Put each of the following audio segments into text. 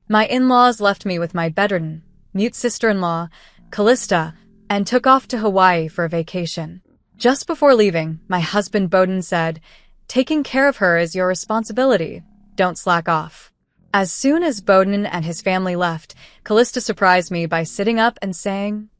My in-laws left me with my bedridden, mute sister-in-law, Callista, and took off to Hawaii for a vacation. Just before leaving, my husband Bowden said, "Taking care of her is your responsibility. Don't slack off." As soon as Bowden and his family left, Callista surprised me by sitting up and saying,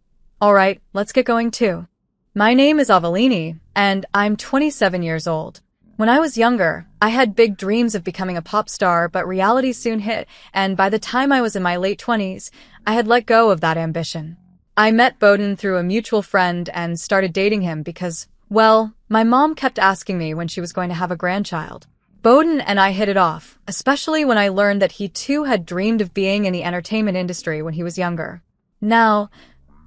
"All right, let's get going too." My name is Avelini, and I'm 27 years old. When I was younger, I had big dreams of becoming a pop star, but reality soon hit, and by the time I was in my late 20s, I had let go of that ambition. I met Bowden through a mutual friend and started dating him because, well, my mom kept asking me when she was going to have a grandchild. Bowden and I hit it off, especially when I learned that he too had dreamed of being in the entertainment industry when he was younger. Now,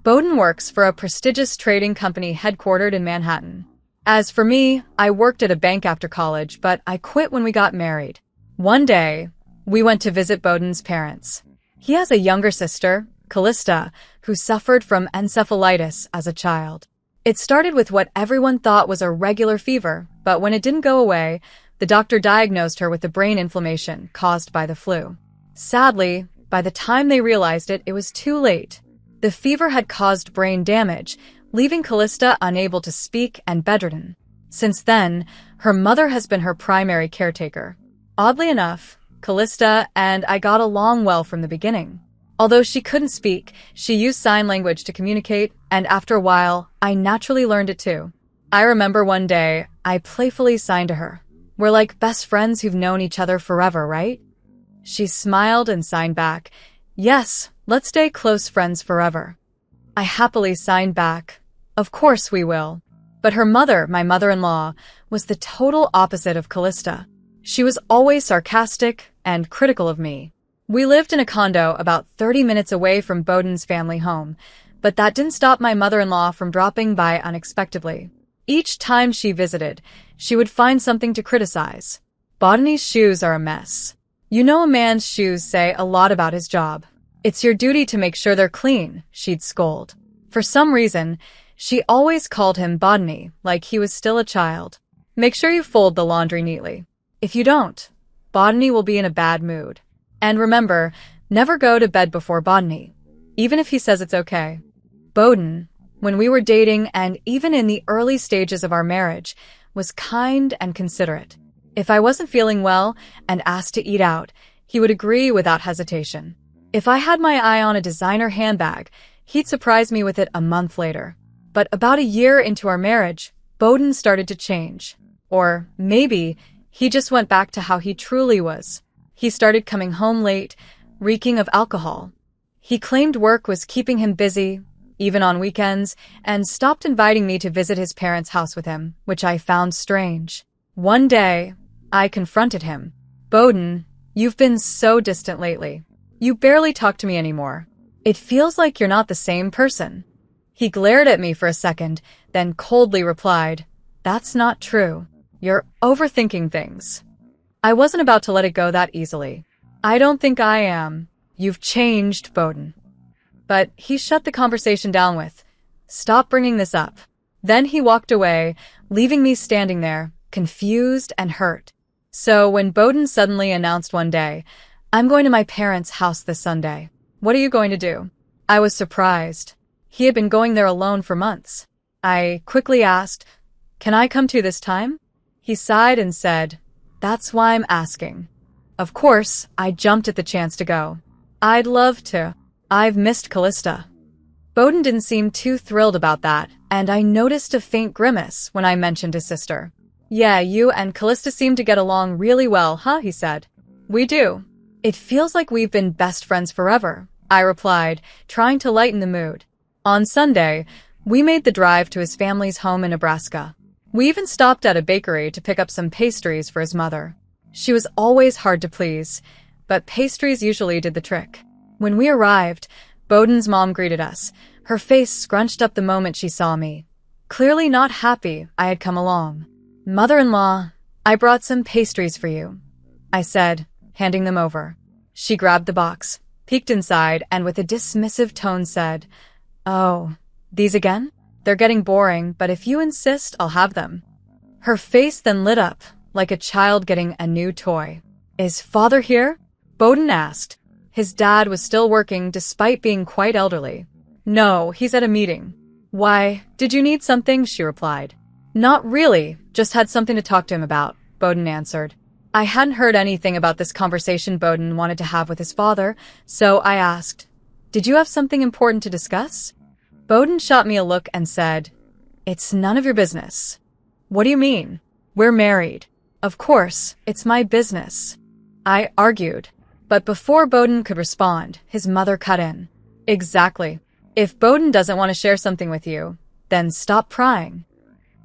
Bowden works for a prestigious trading company headquartered in Manhattan. As for me, I worked at a bank after college, but I quit when we got married. One day, we went to visit Bowden's parents. He has a younger sister, Callista, who suffered from encephalitis as a child. It started with what everyone thought was a regular fever, but when it didn't go away, the doctor diagnosed her with a brain inflammation caused by the flu. Sadly, by the time they realized it, it was too late. The fever had caused brain damage, leaving Callista unable to speak and bedridden. Since then, her mother has been her primary caretaker. Oddly enough, Callista and I got along well from the beginning. Although she couldn't speak, she used sign language to communicate, and after a while, I naturally learned it too. I remember one day, I playfully signed to her. "We're like best friends who've known each other forever, right?" She smiled and signed back, "Yes, let's stay close friends forever." I happily signed back, "Of course we will." But her mother, my mother-in-law, was the total opposite of Callista. She was always sarcastic and critical of me. We lived in a condo about 30 minutes away from Bowden's family home, but that didn't stop my mother-in-law from dropping by unexpectedly. Each time she visited, she would find something to criticize. "Botany's shoes are a mess. You know, a man's shoes say a lot about his job. It's your duty to make sure they're clean," she'd scold. For some reason, she always called him Botany, like he was still a child. "Make sure you fold the laundry neatly. If you don't, Botany will be in a bad mood. And remember, never go to bed before Botany, even if he says it's okay." Bowden, when we were dating and even in the early stages of our marriage, was kind and considerate. If I wasn't feeling well and asked to eat out, he would agree without hesitation. If I had my eye on a designer handbag, he'd surprise me with it a month later. But about a year into our marriage, Bowden started to change. Or maybe he just went back to how he truly was. He started coming home late, reeking of alcohol. He claimed work was keeping him busy, even on weekends, and stopped inviting me to visit his parents' house with him, which I found strange. One day, I confronted him. "Bowden, you've been so distant lately. You barely talk to me anymore. It feels like you're not the same person." He glared at me for a second, then coldly replied, "That's not true. You're overthinking things." I wasn't about to let it go that easily. "I don't think I am. You've changed, Bowden." But he shut the conversation down with, "Stop bringing this up." Then he walked away, leaving me standing there, confused and hurt. So when Bowden suddenly announced one day, "I'm going to my parents' house this Sunday. What are you going to do?" I was surprised. He had been going there alone for months. I quickly asked, "Can I come too this time?" He sighed and said, "That's why I'm asking." Of course, I jumped at the chance to go. "I'd love to. I've missed Callista." Bowden didn't seem too thrilled about that, and I noticed a faint grimace when I mentioned his sister. "Yeah, you and Callista seem to get along really well, huh?" he said. "We do. It feels like we've been best friends forever," I replied, trying to lighten the mood. On Sunday, we made the drive to his family's home in Nebraska. We even stopped at a bakery to pick up some pastries for his mother. She was always hard to please, but pastries usually did the trick. When we arrived, Bowden's mom greeted us, her face scrunched up the moment she saw me. Clearly not happy I had come along. "Mother-in-law, I brought some pastries for you," I said, handing them over. She grabbed the box, peeked inside, and with a dismissive tone said, "Oh, these again? They're getting boring, but if you insist, I'll have them." Her face then lit up, like a child getting a new toy. "Is father here?" Bowden asked, His dad was still working despite being quite elderly. No, he's at a meeting. Why, did you need something? She replied. Not really, just had something to talk to him about, Bowden answered. I hadn't heard anything about this conversation Bowden wanted to have with his father, so I asked, Did you have something important to discuss? Bowden shot me a look and said, It's none of your business. What do you mean? We're married. Of course, it's my business. I argued. But before Bowden could respond, his mother cut in. Exactly. If Bowden doesn't want to share something with you, then stop prying.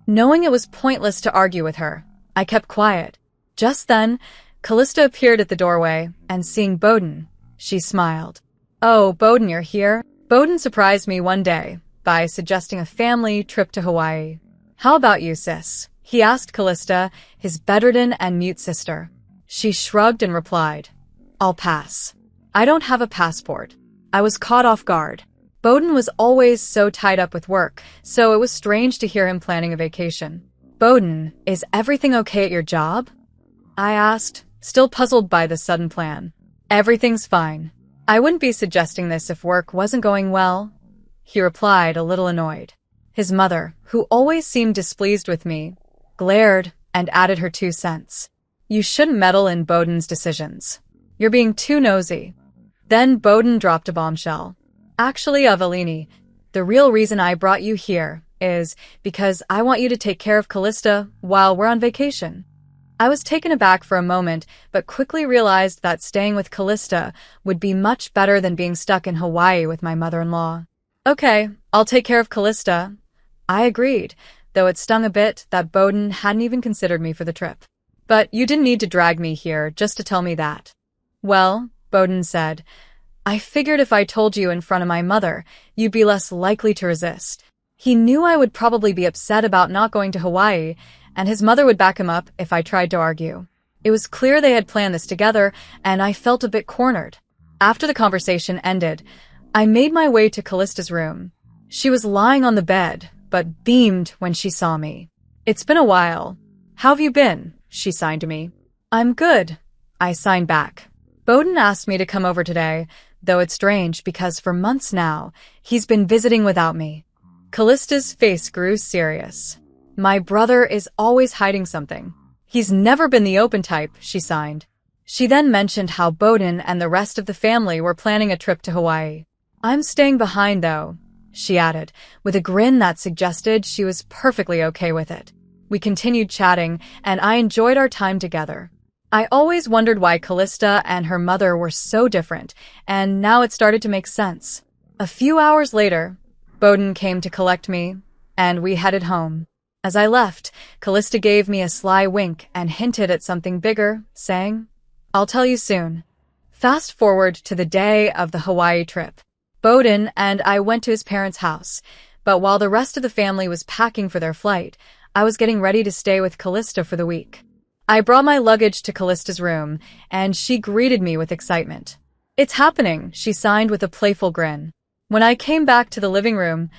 Knowing it was pointless to argue with her, I kept quiet. Just then, Callista appeared at the doorway, and seeing Bowden, she smiled. Oh, Bowden, you're here? Bowden surprised me one day by suggesting a family trip to Hawaii. How about you, sis? He asked Callista, his bedridden and mute sister. She shrugged and replied, I'll pass. I don't have a passport. I was caught off guard. Bowden was always so tied up with work, so it was strange to hear him planning a vacation. Bowden, is everything okay at your job? I asked, still puzzled by the sudden plan. Everything's fine. I wouldn't be suggesting this if work wasn't going well, he replied, a little annoyed. His mother, who always seemed displeased with me, glared and added her 2 cents. You shouldn't meddle in Bowden's decisions. You're being too nosy. Then Bowden dropped a bombshell. Actually, Avelini, the real reason I brought you here is because I want you to take care of Callista while we're on vacation. I was taken aback for a moment, but quickly realized that staying with Callista would be much better than being stuck in Hawaii with my mother-in-law. Okay, I'll take care of Callista. I agreed, though it stung a bit that Bowden hadn't even considered me for the trip. But you didn't need to drag me here just to tell me that. Well, Bowden said, I figured if I told you in front of my mother, you'd be less likely to resist. He knew I would probably be upset about not going to Hawaii, and his mother would back him up if I tried to argue. It was clear they had planned this together, and I felt a bit cornered. After the conversation ended, I made my way to Callista's room. She was lying on the bed, but beamed when she saw me. It's been a while. How have you been? She signed to me. I'm good. I signed back. Bowden asked me to come over today, though it's strange because for months now, he's been visiting without me. Callista's face grew serious. My brother is always hiding something. He's never been the open type, she signed. She then mentioned how Bowden and the rest of the family were planning a trip to Hawaii. I'm staying behind, though, she added, with a grin that suggested she was perfectly okay with it. We continued chatting, and I enjoyed our time together. I always wondered why Callista and her mother were so different, and now it started to make sense. A few hours later, Bowden came to collect me, and we headed home. As I left, Callista gave me a sly wink and hinted at something bigger, saying, I'll tell you soon. Fast forward to the day of the Hawaii trip. Bowden and I went to his parents' house, but while the rest of the family was packing for their flight, I was getting ready to stay with Callista for the week. I brought my luggage to Callista's room, and she greeted me with excitement. It's happening, she signed with a playful grin. When I came back to the living room,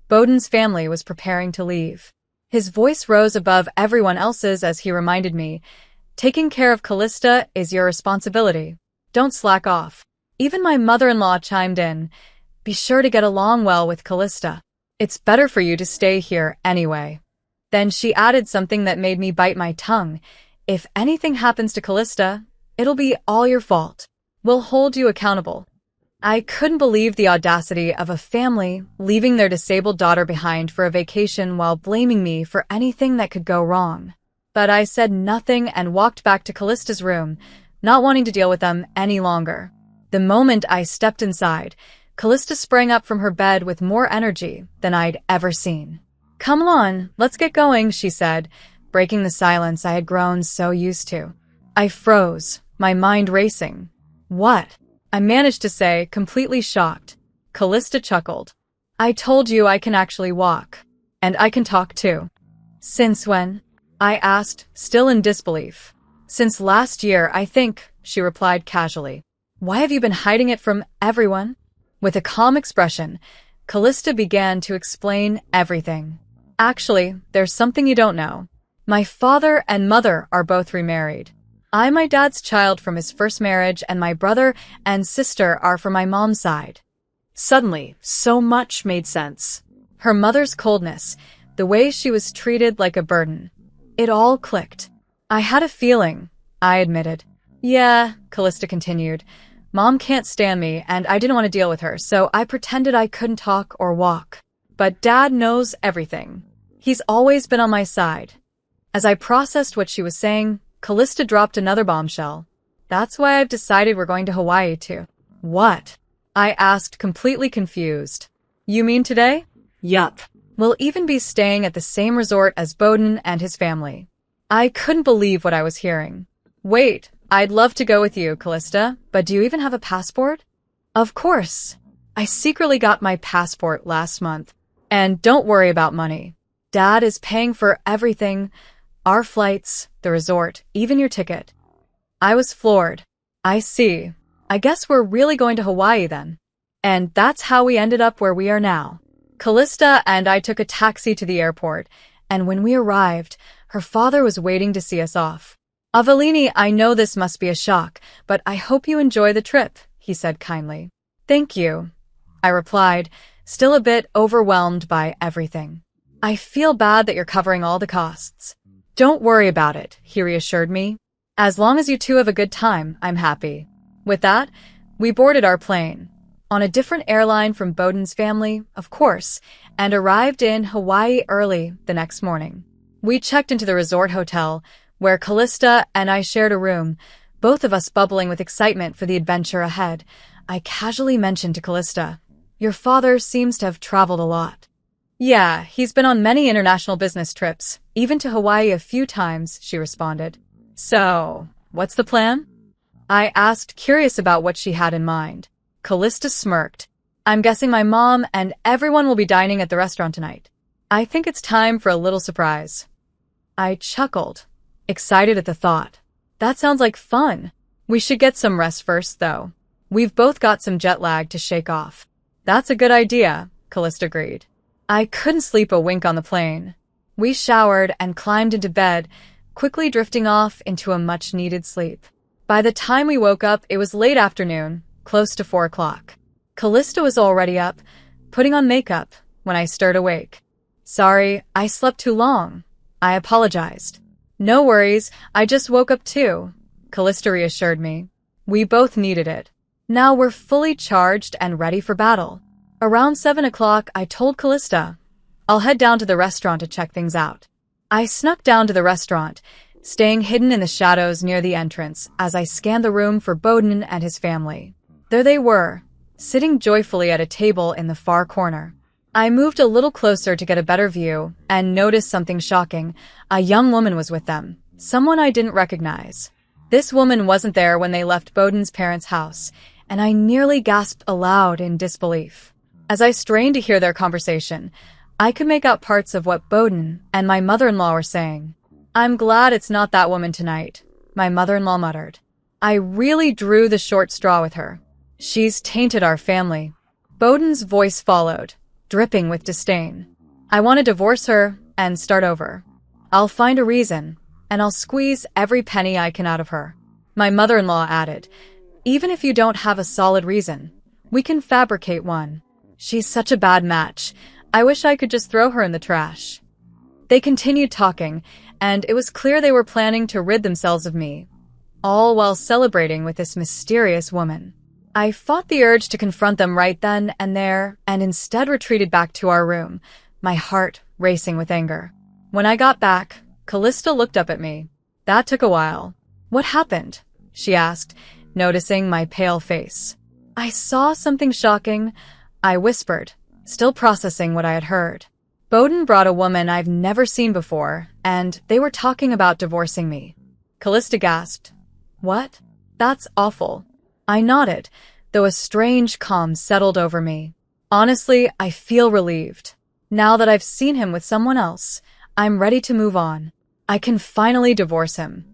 Bowden's family was preparing to leave. His voice rose above everyone else's as he reminded me, taking care of Callista is your responsibility. Don't slack off. Even my mother-in-law chimed in, be sure to get along well with Callista. It's better for you to stay here anyway. Then she added something that made me bite my tongue. If anything happens to Callista, it'll be all your fault. We'll hold you accountable. I couldn't believe the audacity of a family leaving their disabled daughter behind for a vacation while blaming me for anything that could go wrong. But I said nothing and walked back to Callista's room, not wanting to deal with them any longer. The moment I stepped inside, Callista sprang up from her bed with more energy than I'd ever seen. Come on, let's get going, she said, breaking the silence I had grown so used to. I froze, my mind racing. What? I managed to say, completely shocked. Callista chuckled. I told you I can actually walk. And I can talk too. Since when? I asked, still in disbelief. Since last year, I think, she replied casually. Why have you been hiding it from everyone? With a calm expression, Callista began to explain everything. Actually, there's something you don't know. My father and mother are both remarried. I'm my dad's child from his first marriage, and my brother and sister are from my mom's side. Suddenly, so much made sense. Her mother's coldness, the way she was treated like a burden. It all clicked. I had a feeling, I admitted. Yeah, Callista continued. Mom can't stand me, and I didn't want to deal with her, so I pretended I couldn't talk or walk. But Dad knows everything. He's always been on my side. As I processed what she was saying, Callista dropped another bombshell. That's why I've decided we're going to Hawaii too. What? I asked, completely confused. You mean today? Yup. We'll even be staying at the same resort as Bowden and his family. I couldn't believe what I was hearing. Wait, I'd love to go with you, Callista, but do you even have a passport? Of course. I secretly got my passport last month. And don't worry about money. Dad is paying for everything. Our flights, the resort, even your ticket. I was floored. I see. I guess we're really going to Hawaii then. And that's how we ended up where we are now. Callista and I took a taxi to the airport, and when we arrived, her father was waiting to see us off. Avelini, I know this must be a shock, but I hope you enjoy the trip, he said kindly. Thank you, I replied, still a bit overwhelmed by everything. I feel bad that you're covering all the costs. Don't worry about it, he reassured me. As long as you two have a good time, I'm happy. With that, we boarded our plane, on a different airline from Bowden's family, of course, and arrived in Hawaii early the next morning. We checked into the resort hotel, where Callista and I shared a room, both of us bubbling with excitement for the adventure ahead. I casually mentioned to Callista, "Your father seems to have traveled a lot." "Yeah, he's been on many international business trips, even to Hawaii a few times," she responded. "So, what's the plan?" I asked, curious about what she had in mind. Callista smirked. "I'm guessing my mom and everyone will be dining at the restaurant tonight. I think it's time for a little surprise." I chuckled, excited at the thought. That sounds like fun. We should get some rest first, though. We've both got some jet lag to shake off. That's a good idea, Callista agreed. I couldn't sleep a wink on the plane. We showered and climbed into bed, quickly drifting off into a much-needed sleep. By the time we woke up, it was late afternoon, close to 4 o'clock. Callista was already up, putting on makeup, when I stirred awake. "Sorry, I slept too long," I apologized. "No worries, I just woke up too," Callista reassured me. We both needed it. Now we're fully charged and ready for battle. Around 7 o'clock, I told Callista, "I'll head down to the restaurant to check things out." I snuck down to the restaurant, staying hidden in the shadows near the entrance as I scanned the room for Bowden and his family. There they were, sitting joyfully at a table in the far corner. I moved a little closer to get a better view and noticed something shocking. A young woman was with them, someone I didn't recognize. This woman wasn't there when they left Bowden's parents' house, and I nearly gasped aloud in disbelief. As I strained to hear their conversation, I could make out parts of what Bowden and my mother-in-law were saying. "I'm glad it's not that woman tonight," my mother-in-law muttered. "I really drew the short straw with her. She's tainted our family." Bowden's voice followed, dripping with disdain. "I want to divorce her and start over. I'll find a reason, and I'll squeeze every penny I can out of her." My mother-in-law added, "Even if you don't have a solid reason, we can fabricate one. She's such a bad match. I wish I could just throw her in the trash." They continued talking, and it was clear they were planning to rid themselves of me, all while celebrating with this mysterious woman. I fought the urge to confront them right then and there, and instead retreated back to our room, my heart racing with anger. When I got back, Callista looked up at me. That took a while. "What happened?" she asked, noticing my pale face. "I saw something shocking," I whispered, still processing what I had heard. "Bowden brought a woman I've never seen before, and they were talking about divorcing me." Callista gasped. "What? That's awful." I nodded, though a strange calm settled over me. Honestly, I feel relieved. Now that I've seen him with someone else, I'm ready to move on. I can finally divorce him.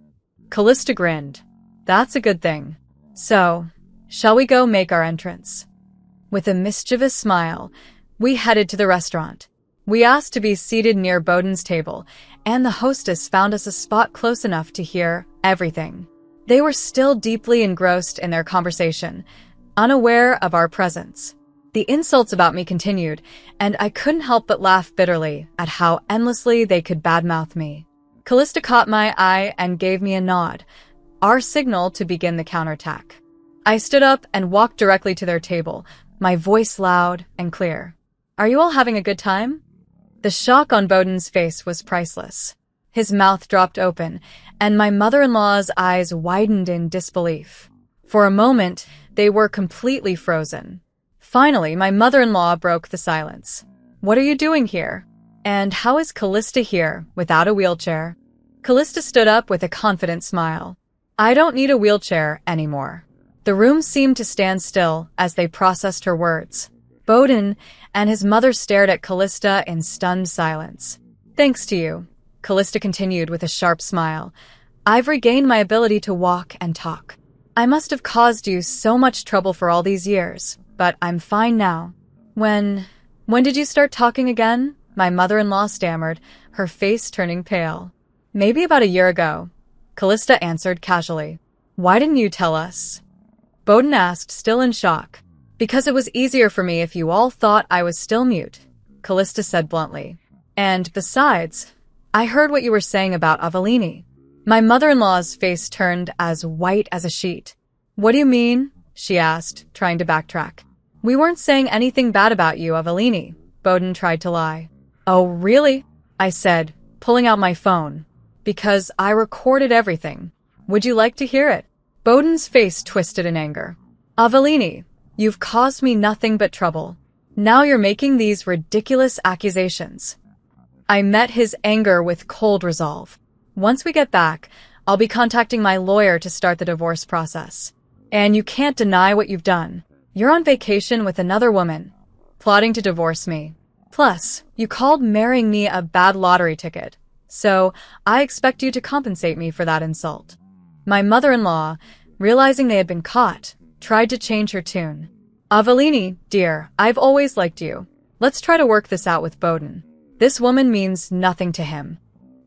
Callista grinned. "That's a good thing. So, shall we go make our entrance?" With a mischievous smile, we headed to the restaurant. We asked to be seated near Bowden's table, and the hostess found us a spot close enough to hear everything. They were still deeply engrossed in their conversation, unaware of our presence. The insults about me continued, and I couldn't help but laugh bitterly at how endlessly they could badmouth me. Callista caught my eye and gave me a nod, our signal to begin the counterattack. I stood up and walked directly to their table, my voice loud and clear. "Are you all having a good time?" The shock on Bowden's face was priceless. His mouth dropped open, and my mother-in-law's eyes widened in disbelief. For a moment, they were completely frozen. Finally, my mother-in-law broke the silence. "What are you doing here? And how is Callista here, without a wheelchair?" Callista stood up with a confident smile. "I don't need a wheelchair anymore." The room seemed to stand still as they processed her words. Bowden and his mother stared at Callista in stunned silence. "Thanks to you," Callista continued with a sharp smile, "I've regained my ability to walk and talk. I must have caused you so much trouble for all these years, but I'm fine now." When did you start talking again?" My mother-in-law stammered, her face turning pale. "Maybe about a year ago," Callista answered casually. "Why didn't you tell us?" Bowden asked, still in shock. "Because it was easier for me if you all thought I was still mute," Callista said bluntly. "And besides, I heard what you were saying about Avellini." My mother-in-law's face turned as white as a sheet. "What do you mean?" she asked, trying to backtrack. "We weren't saying anything bad about you, Avellini," Bowden tried to lie. "Oh, really?" I said, pulling out my phone. "Because I recorded everything. Would you like to hear it?" Bowden's face twisted in anger. "Avellini, you've caused me nothing but trouble. Now you're making these ridiculous accusations." I met his anger with cold resolve. "Once we get back, I'll be contacting my lawyer to start the divorce process. And you can't deny what you've done. You're on vacation with another woman, plotting to divorce me. Plus, you called marrying me a bad lottery ticket. So, I expect you to compensate me for that insult." My mother-in-law, realizing they had been caught, tried to change her tune. "Avellini, dear, I've always liked you. Let's try to work this out with Bowden. This woman means nothing to him."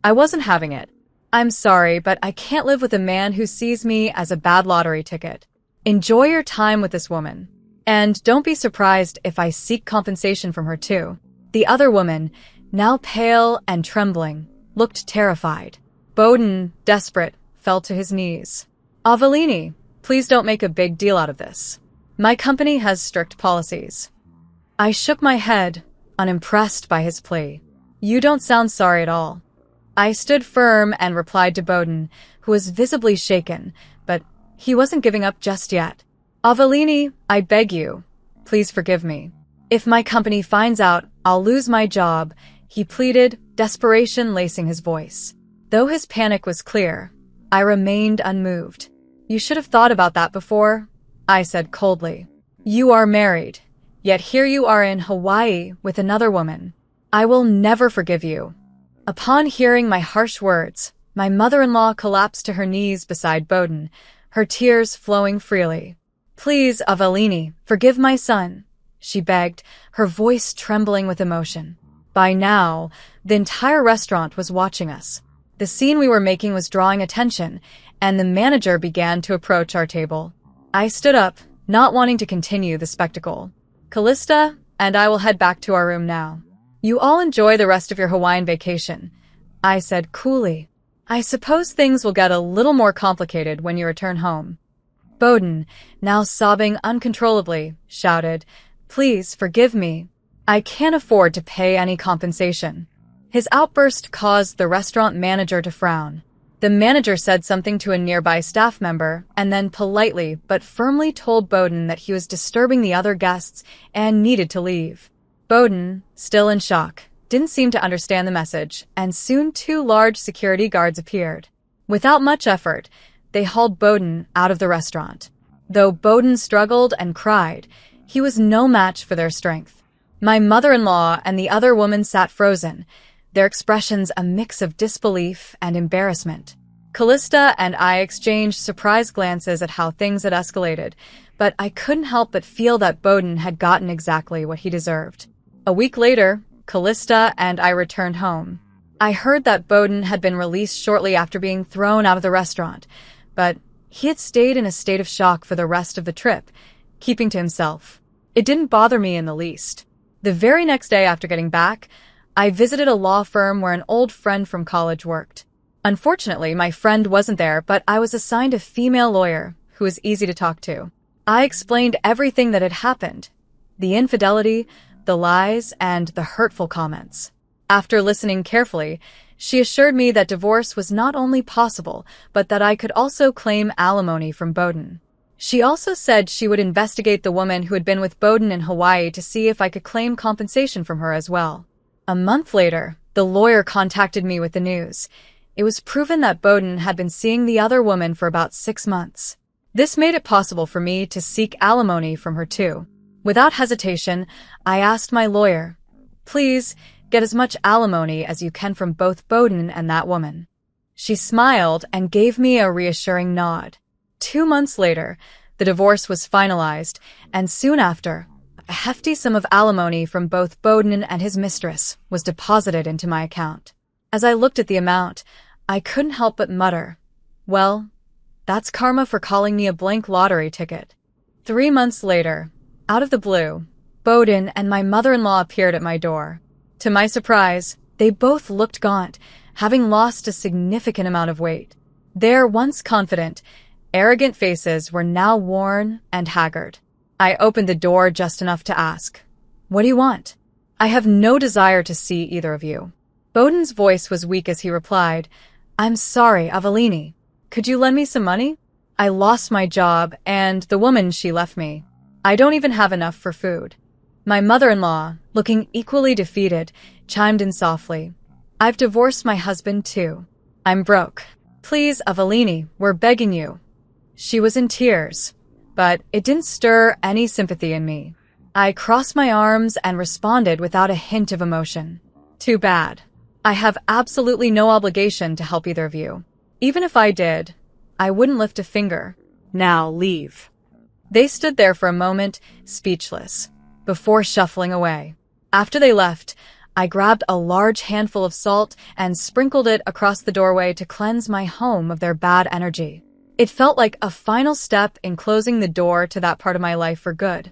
I wasn't having it. "I'm sorry, but I can't live with a man who sees me as a bad lottery ticket. Enjoy your time with this woman. And don't be surprised if I seek compensation from her too." The other woman, now pale and trembling, looked terrified. Bowden, desperate, fell to his knees. "Avellini, please don't make a big deal out of this. My company has strict policies." I shook my head, unimpressed by his plea. "You don't sound sorry at all." I stood firm and replied to Bowden, who was visibly shaken, but he wasn't giving up just yet. "Avellini, I beg you, please forgive me. If my company finds out, I'll lose my job," he pleaded, desperation lacing his voice. Though his panic was clear, I remained unmoved. "You should have thought about that before," I said coldly. "You are married, yet here you are in Hawaii with another woman. I will never forgive you." Upon hearing my harsh words, my mother-in-law collapsed to her knees beside Bowden, her tears flowing freely. "Please, Avellini, forgive my son," she begged, her voice trembling with emotion. By now, the entire restaurant was watching us. The scene we were making was drawing attention, and the manager began to approach our table. I stood up, not wanting to continue the spectacle. "Callista and I will head back to our room now. You all enjoy the rest of your Hawaiian vacation," I said coolly. "I suppose things will get a little more complicated when you return home." Bowden, now sobbing uncontrollably, shouted, "Please forgive me. I can't afford to pay any compensation." His outburst caused the restaurant manager to frown. The manager said something to a nearby staff member and then politely but firmly told Bowden that he was disturbing the other guests and needed to leave. Bowden, still in shock, didn't seem to understand the message, and soon 2 large security guards appeared. Without much effort, they hauled Bowden out of the restaurant. Though Bowden struggled and cried, he was no match for their strength. My mother-in-law and the other woman sat frozen, their expressions a mix of disbelief and embarrassment. Callista and I exchanged surprised glances at how things had escalated, but I couldn't help but feel that Bowden had gotten exactly what he deserved. A week later, Callista and I returned home. I heard that Bowden had been released shortly after being thrown out of the restaurant, but He had stayed in a state of shock for the rest of the trip, keeping to himself. It didn't bother me in the least. The very next day after getting back, I visited a law firm where an old friend from college worked. Unfortunately, my friend wasn't there, but I was assigned a female lawyer who was easy to talk to. I explained everything that had happened, the infidelity, the lies, and the hurtful comments. After listening carefully, she assured me that divorce was not only possible, but that I could also claim alimony from Bowden. She also said she would investigate the woman who had been with Bowden in Hawaii to see if I could claim compensation from her as well. A month later, the lawyer contacted me with the news. It was proven that Bowden had been seeing the other woman for about 6 months. This made it possible for me to seek alimony from her too. Without hesitation, I asked my lawyer, "Please, get as much alimony as you can from both Bowden and that woman." She smiled and gave me a reassuring nod. 2 months later, the divorce was finalized, and soon after, a hefty sum of alimony from both Bowden and his mistress was deposited into my account. As I looked at the amount, I couldn't help but mutter, "Well, that's karma for calling me a blank lottery ticket." 3 months later, out of the blue, Bowden and my mother-in-law appeared at my door. To my surprise, they both looked gaunt, having lost a significant amount of weight. Their once confident, arrogant faces were now worn and haggard. I opened the door just enough to ask, "What do you want?" "I have no desire to see either of you." Bowden's voice was weak as he replied, "I'm sorry, Avellini. Could you lend me some money? I lost my job and the woman she left me. I don't even have enough for food." My mother-in-law, looking equally defeated, chimed in softly, "I've divorced my husband too. I'm broke. Please, Avellini, we're begging you." She was in tears, but it didn't stir any sympathy in me. I crossed my arms and responded without a hint of emotion. "Too bad. I have absolutely no obligation to help either of you. Even if I did, I wouldn't lift a finger. Now leave." They stood there for a moment, speechless, before shuffling away. After they left, I grabbed a large handful of salt and sprinkled it across the doorway to cleanse my home of their bad energy. It felt like a final step in closing the door to that part of my life for good.